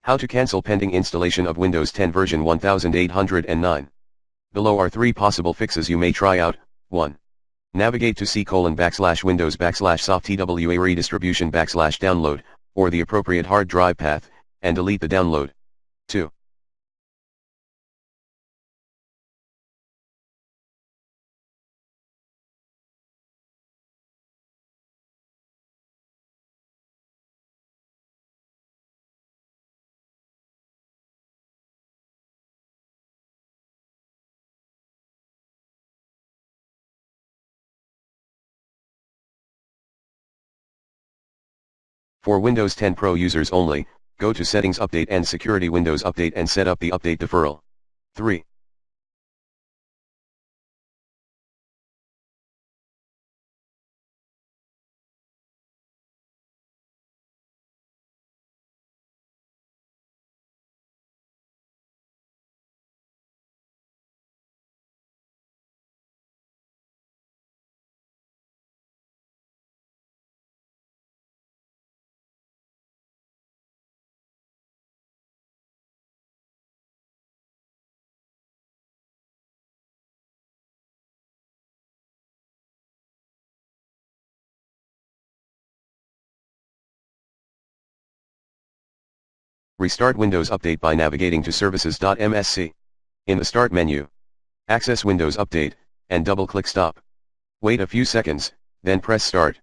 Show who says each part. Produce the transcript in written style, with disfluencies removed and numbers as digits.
Speaker 1: How to cancel pending installation of Windows 10 version 1809. Below are 3 possible fixes you may try out. 1. Navigate to c:/windows/soft_twa redistribution/download, or the appropriate hard drive path, and delete the download. 2. For Windows 10 Pro users only, go to Settings Update and Security Windows Update and set up the update deferral. 3. Restart Windows Update by navigating to services.msc. In the Start menu, access Windows Update, and double-click Stop. Wait a few seconds, then press Start.